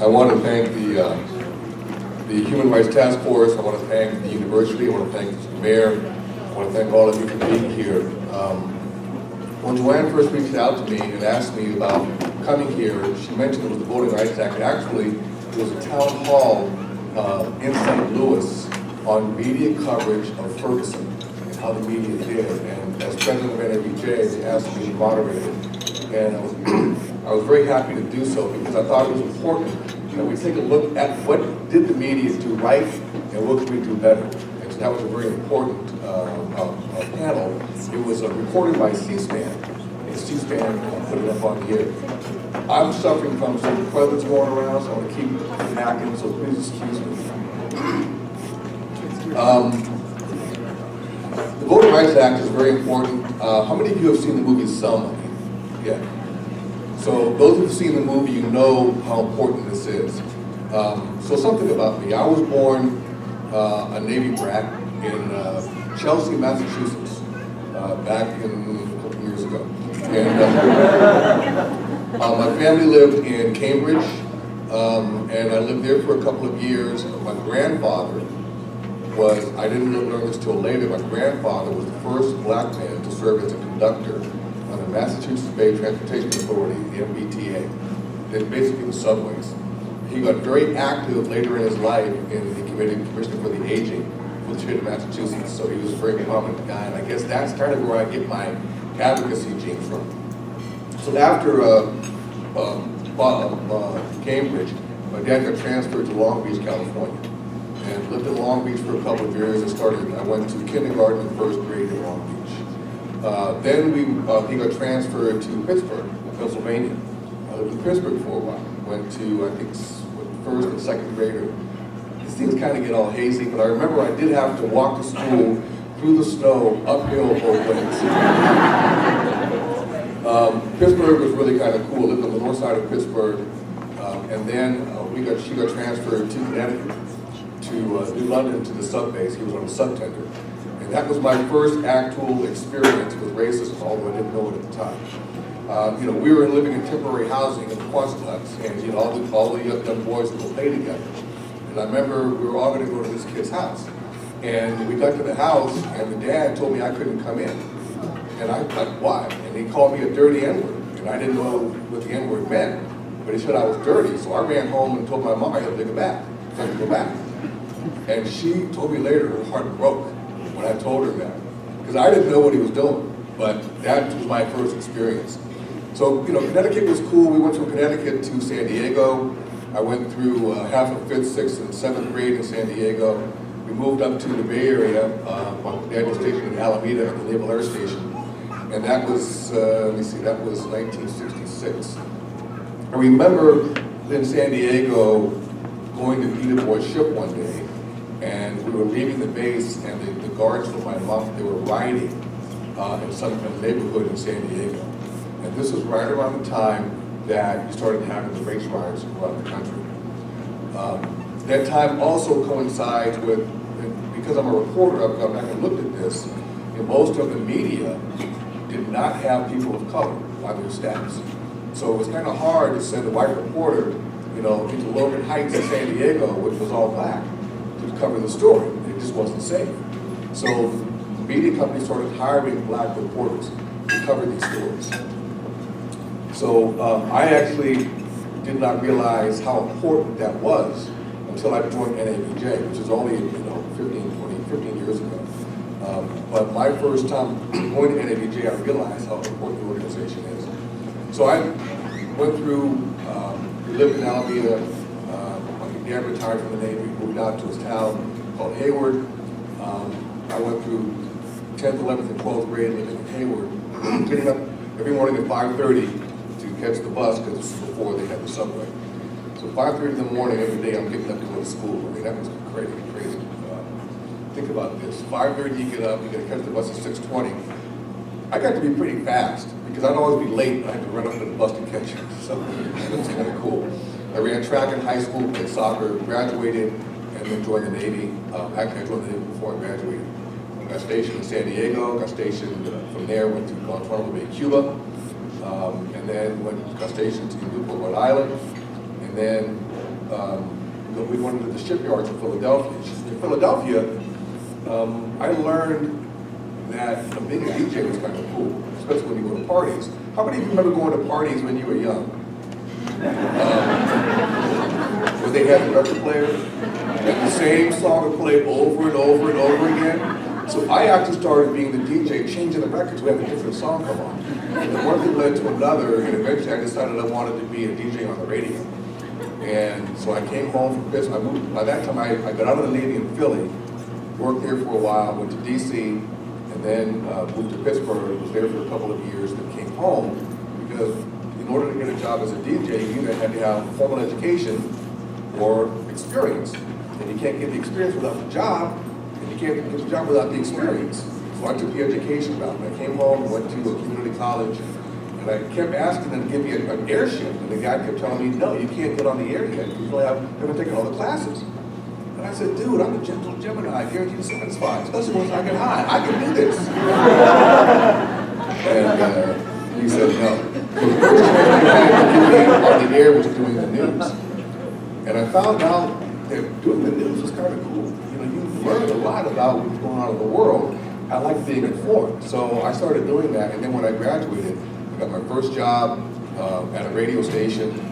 I want to thank the Human Rights Task Force. I want to thank the university. I want to thank the mayor. I want to thank all of you for being here. When Joanne first reached out to me and asked me about coming here, she mentioned it was the Voting Rights Act. Actually, it was a town hall in St. Louis on media coverage of Ferguson and how the media did. And as president of NABJ, they asked me to moderate it. And I was very happy to do so because I thought it was important that we take a look at what did the media do right and what could we do better. And so that was a very important panel. It was reported by C-SPAN, and C-SPAN put it up on the air. I'm suffering from some presents going around, so I'm going to keep hacking, so please excuse me. The Voting Rights Act is very important. How many of you have seen the movie Selma? Yeah. So those who've seen the movie, you know how important this is. So something about me. I was born a Navy brat in Chelsea, Massachusetts, back in a couple years ago. And my family lived in Cambridge, and I lived there for a couple of years. My grandfather was, I didn't learn this till later, my grandfather was the first black man to serve as a conductor on the Massachusetts Bay Transportation Authority, the MBTA, then basically the subways. He got very active later in his life in the Commission for the Aging for the state of Massachusetts, so he was a very prominent guy, and I guess that's kind of where I get my advocacy gene from. So after Cambridge, my dad got transferred to Long Beach, California, and lived in Long Beach for a couple of years. I went to kindergarten and first grade in Long Beach. Then he got transferred to Pittsburgh, Pennsylvania. I lived in Pittsburgh for a while. Went to, I think, first and second grader. These things kind of get all hazy, but I remember I did have to walk to school through the snow, uphill both ways. Pittsburgh was really kind of cool. I lived on the north side of Pittsburgh, and then she got transferred to Connecticut, to New London, to the sub base. He was on a subtender. And that was my first actual experience with racism, although I didn't know it at the time. We were living in temporary housing in the Quonset huts, and all the young boys would go play together. And I remember we were all going to go to this kid's house. And we got to the house, and the dad told me I couldn't come in. And I like, why? And he called me a dirty N-word. And I didn't know what the N-word meant, but he said I was dirty. So I ran home and told my mom I had to take it back. So I had to go back. And she told me later her heart broke when I told her that. Because I didn't know what he was doing, but that was my first experience. So, Connecticut was cool. We went from Connecticut to San Diego. I went through half of 5th, 6th, and 7th grade in San Diego. We moved up to the Bay Area, on the Naval Station in Alameda at the Naval Air Station. And that was, that was 1966. I remember in San Diego going to eat aboard ship one day, and we were leaving the base, and the guards from my mom, they were riding in some neighborhood in San Diego. And this was right around the time that you started having the race riots around the country. That time also coincides with, because I'm a reporter, I've gone back and looked at this, and most of the media did not have people of color on their staffs. So it was kind of hard to send a white reporter, into Logan Heights in San Diego, which was all black, to cover the story. It just wasn't safe. So the media companies started hiring black reporters to cover these stories. So I actually did not realize how important that was until I joined NABJ, which is only 15 years ago. But my first time going to NABJ, I realized how important the organization is. So I went through, we lived in Alameda. My dad retired from the Navy, moved out to his town called Hayward. I went through 10th, 11th, and 12th grade living in Hayward, getting up every morning at 5:30 to catch the bus, because this was before they had the subway. So 5:30 in the morning every day, I'm getting up to go to school. I mean, that was crazy. Think about this. 5:30 you get up, you gotta catch the bus at 6:20. I got to be pretty fast, because I'd always be late, and I had to run up to the bus to catch it. So it was kind of cool. I ran track in high school, played soccer, graduated, and then joined the Navy. Actually, I joined the Navy before I graduated. I got stationed in San Diego, got stationed from there, went to Guantanamo Bay, Cuba, and then got stationed in Newport, Rhode Island, and then we went into the shipyards in Philadelphia. In Philadelphia, I learned that being a DJ was kind of cool, especially when you go to parties. How many of you remember going to parties when you were young? Where they had the record player, and the same song would play over and over and over again. So I actually started being the DJ, changing the records. We had a different song come on. And then one thing led to another, and eventually I decided I wanted to be a DJ on the radio. And so I came home from Pittsburgh. By that time, I got out of the Navy in Philly, worked there for a while, went to DC, and then moved to Pittsburgh, was there for a couple of years, then came home, because in order to get a job as a DJ, you either had to have formal education or experience. And you can't get the experience without the job, and you can't get the job without the experience. So I took the education route. I came home, went to a community college, and I kept asking them to give me an airship, and the guy kept telling me, no, you can't get on the air yet, because you haven't taken all the classes. And I said, dude, I'm a gentle Gemini, guaranteed to satisfy, especially once I get high. I can do this. And he said, no. The first chance I had on the air was doing the news. And I found out that doing the news was kind of cool. You know, you learn a lot about what's going on in the world. I like being informed. So I started doing that, and then when I graduated, I got my first job at a radio station.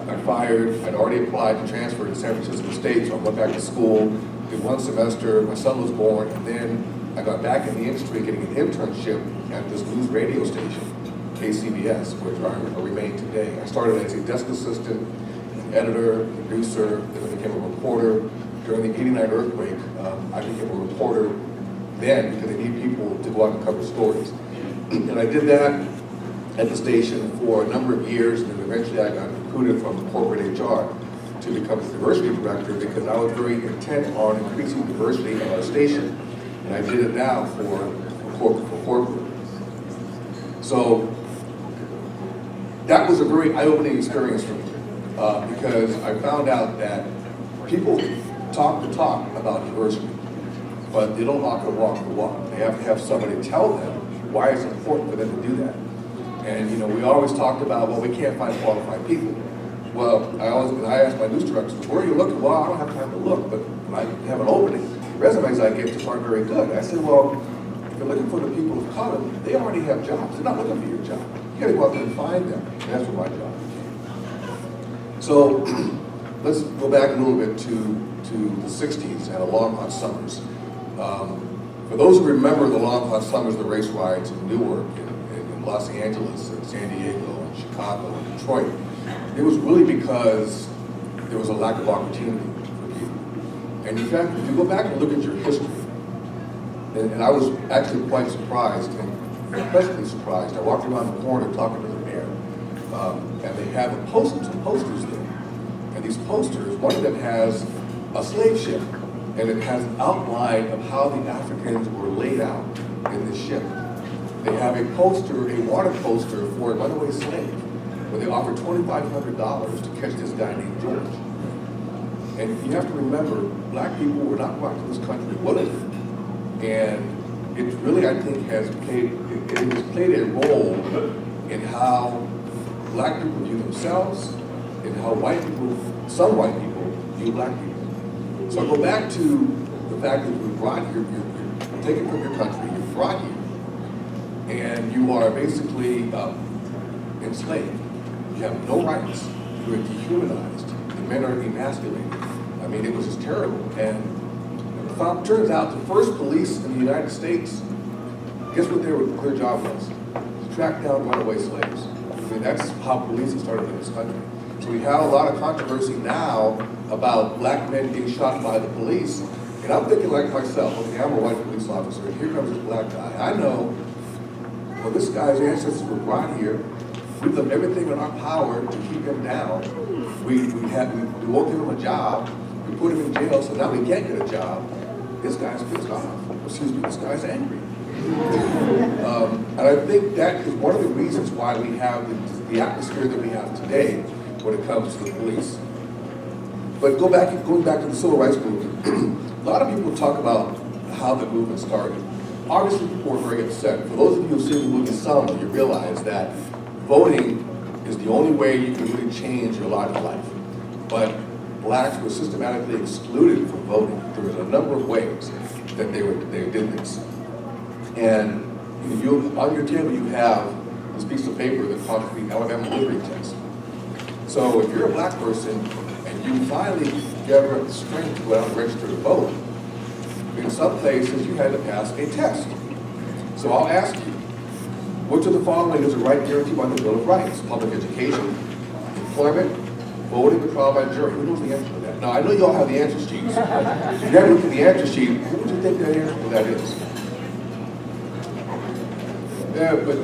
I fired. I'd already applied to transfer to San Francisco State, so I went back to school, did one semester, my son was born, and then I got back in the industry getting an internship at this news radio station, KCBS, which I remain today. I started as a desk assistant, an editor, producer, then I became a reporter. During the '89 earthquake, I became a reporter then because they need people to go out and cover stories. And I did that at the station for a number of years, and then eventually I got recruited from corporate HR to become the diversity director because I was very intent on increasing diversity in our station, and I did it now for corporate. So that was a very eye-opening experience for me because I found out that people talk the talk about diversity, but they don't walk the walk. They have to have somebody tell them why it's important for them to do that. And you know, we always talked about, well, we can't find qualified people. Well, I asked my news directors, where are you looking? Well, I don't have time to look, but I have an opening. The resumes I get just aren't very good. I said, well, if you're looking for the people of color, they already have jobs. They're not looking for your job. You gotta go out there and find them. And that's what my job became. So let's go back a little bit to the 60s and the long hot summers. For those who remember the long hot summers, the race riots in Newark, in Los Angeles, and San Diego, and Chicago, and Detroit, it was really because there was a lack of opportunity for people. And in fact, if you go back and look at your history, and I was actually quite surprised, and pleasantly surprised. I walked around the corner talking to the mayor, and they have some posters there. And these posters, one of them has a slave ship, and it has an outline of how the Africans were laid out in this ship. They have a poster, a water poster for a runaway slave, where they offer $2,500 to catch this guy named George. And you have to remember, black people were not brought to this country willingly. And it really, I think, has played a role in how black people view themselves and how some white people view black people. So I go back to the fact that you're brought here, you're taken from your country, you're brought here, and you are basically enslaved. You have no rights. You're dehumanized. The men are emasculated. I mean, it was just terrible. And it turns out the first police in the United States, guess what their job was? To track down runaway slaves. I mean, that's how policing started in this country. So we have a lot of controversy now about black men being shot by the police. And I'm thinking like myself, okay, I'm a white police officer, and here comes this black guy. I know, well, this guy's ancestors were brought here. We've done everything in our power to keep him down. We won't give him a job. We put him in jail, so now we can't get a job. This guy's pissed off. Excuse me, this guy's angry. And I think that is one of the reasons why we have the atmosphere that we have today when it comes to the police. But going back to the civil rights movement, a lot of people talk about how the movement started. Obviously, people were very upset. For those of you who've seen the movie Selma, you realize that voting is the only way you can really change your lot in life. But blacks were systematically excluded from voting. There was a number of ways that they did this. And on your table you have this piece of paper that calls the Alabama Liberty Test. So if you're a black person and you finally gather up the strength to go out and register to vote, in some places you had to pass a test. So I'll ask you, which of the following is a right guaranteed by the Bill of Rights? Public education, employment, voting, or trial by jury? Who knows the answer to that? Now, I know you all have the answer sheets. But if you haven't looked at the answer sheet, who would you think the answer to that is? Yeah, but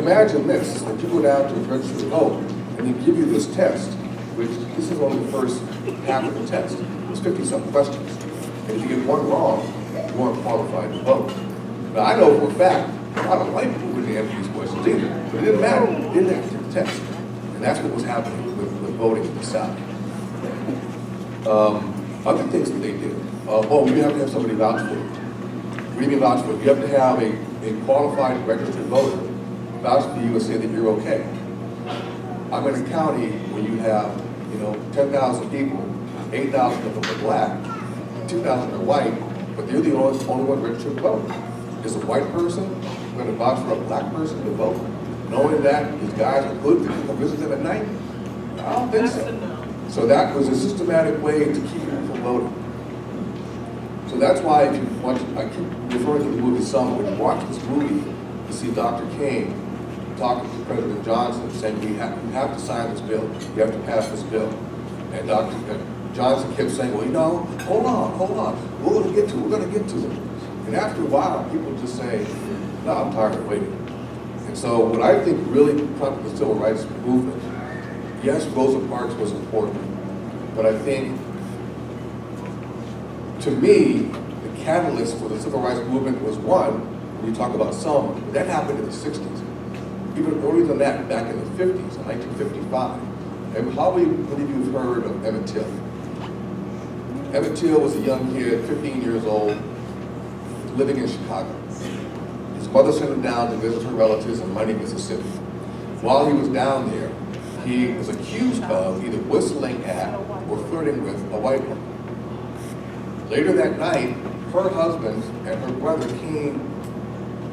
imagine this, that you go down to register to vote, and they give you this test, which this is only the first half of the test. There's 50-something questions. And if you get one wrong, you aren't qualified to vote. Now, I know for a fact, a lot of white people wouldn't answer these questions either, but it didn't matter. They didn't have to take the test. And that's what was happening with voting in the South. Other things that they did. You have to have somebody vouch for you. What do you mean vouch for you? You have to have a qualified registered voter vouch for you and say that you're okay. I'm in a county where you have, 10,000 people, 8,000 of them are black, 2,000 are white, but they're the only one registered to vote. Is a white person going to vouch for a black person to vote, knowing that these guys are good to come visit them at night? I don't think so. So that was a systematic way to keep people from voting. So that's why if you watch, I keep referring to the movie Summer. When you watch this movie, you see Dr. King talking to President Johnson, saying you have to sign this bill, you have to pass this bill. And Dr. Johnson kept saying, well, hold on, we're going to get to it. And after a while, people just say, no, I'm tired of waiting. And so what I think really prompted the civil rights movement, yes, Rosa Parks was important, but I think, to me, the catalyst for the civil rights movement was one, when you talk about Selma, but that happened in the 60s. Even earlier than that, back in the 50s, in 1955. And how many of you have heard of Emmett Till? Emmett Till was a young kid, 15 years old, living in Chicago. His mother sent him down to visit her relatives in Money, Mississippi. While he was down there, he was accused of either whistling at or flirting with a white woman. Later that night, her husband and her brother came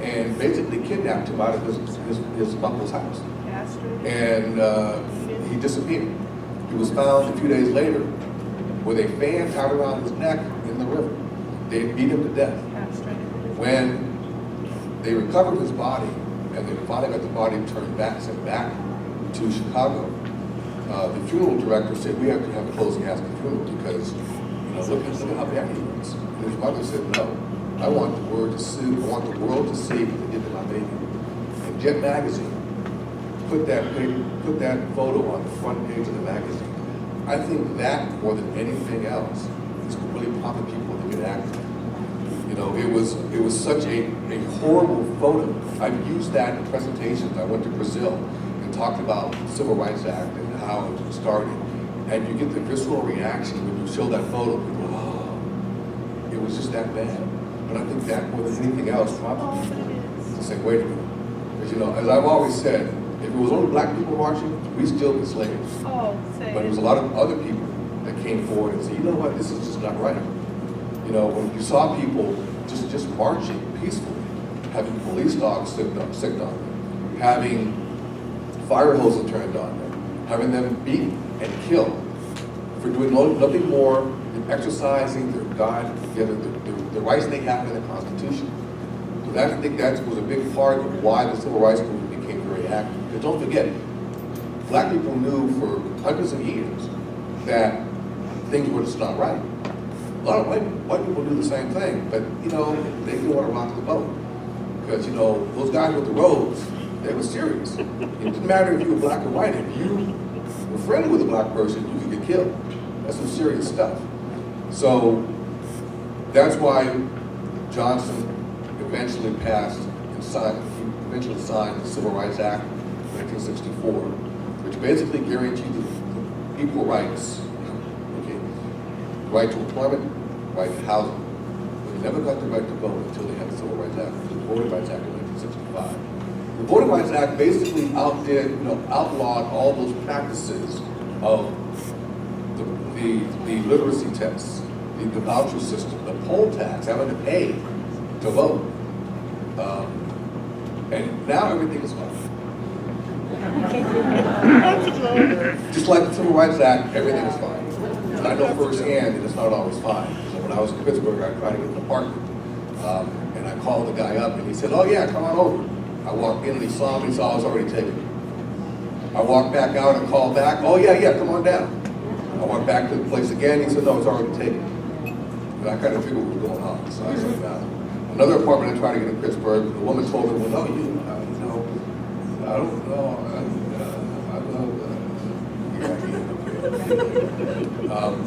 and basically kidnapped him out of his uncle's house. And he disappeared. He was found a few days later with a fan tied around his neck in the river. They beat him to death. When they recovered his body and they finally got the body sent back to Chicago, the funeral director said, we have to have a closing casket funeral because, look at how bad he was. And his mother said, no, I want the world to see what they did to my baby. And Jet Magazine put that photo on the front page of the magazine. I think that, more than anything else, is what really prompted people to get active. It was such a horrible photo. I've used that in presentations. I went to Brazil and talked about the Civil Rights Act and how it started. And you get the visceral reaction when you show that photo. People, oh, it was just that bad. But I think that, more than anything else, prompted people to say, wait a minute. Because, as I've always said, if it was only black people marching, we'd still be slaves. But it was a lot of other people that came forward and said, you know what, this is just not right. When you saw people just marching peacefully, having police dogs sicked on them, having fire hoses turned on them, having them beaten and killed for doing nothing more than exercising their the rights they have in the Constitution. So I think that was a big part of why the civil rights movement became very active. Because don't forget, black people knew for hundreds of years that things were just not right. A lot of white people do the same thing, but they didn't want to rock the boat. Because those guys with the robes, they were serious. It didn't matter if you were black or white. If you were friendly with a black person, you could get killed. That's some serious stuff. So that's why Johnson eventually signed the Civil Rights Act of 1964, which basically guaranteed the equal rights. Right to employment, right to housing. But they never got the right to vote until they had the Civil Rights Act, the Voting Rights Act of 1965. The Voting Rights Act basically outlawed all those practices of the the literacy tests, the voucher system, the poll tax, having to pay to vote. And now everything is fine. Just like the Civil Rights Act, everything is fine. And I know firsthand that it's not always fine. So when I was in Pittsburgh, I tried to get an apartment. And I called the guy up and he said, oh yeah, come on over. I walked in and he saw me, he saw I was already taken. I walked back out and called back, oh yeah, come on down. I went back to the place again, he said, no, it's already taken. And I kind of figured what was going on. So I said, another apartment I tried to get in Pittsburgh, the woman told me, well, no, I don't know.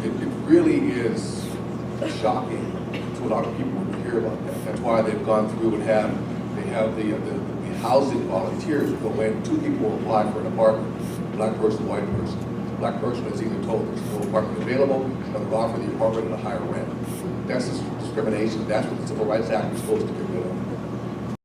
It really is shocking to a lot of people when you hear about that. That's why they've gone through and have the housing volunteers who go in. 2 people will apply for an apartment, black person, white person. The black person is either told there's no apartment available, or they're offered the apartment at a higher rent. That's discrimination. That's what the Civil Rights Act is supposed to get rid of.